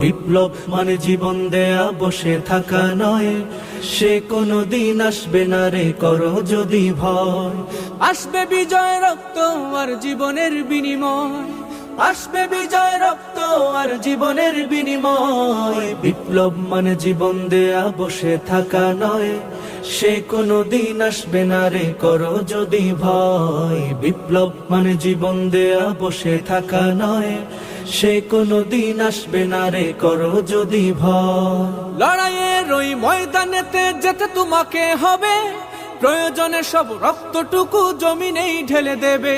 বিপ্লব মানে জীবন দেয়া বসে থাকা নয়, সে কোনো দিন আসবে না রে করো যদি ভয়। আসবে বিজয় রক্ত আর জীবনের বিনিময়, আসবে বিজয় রক্ত আর জীবনের বিনিময়। বিপ্লব মানে জীবন দেয়া বসে থাকা নয়, সে কোনো দিন আসবে না রে করো যদি ভয়। বিপ্লব মানে জীবন দেয়া বসে থাকা নয়, সে কোনো দিন আসবে না রে করো যদি ভয়। লড়াইয়ের ওই ময়দানেতে যেতে তোমাকে হবে, প্রয়োজনে সব রক্তটুকু জমিনেই ঢেলে দেবে।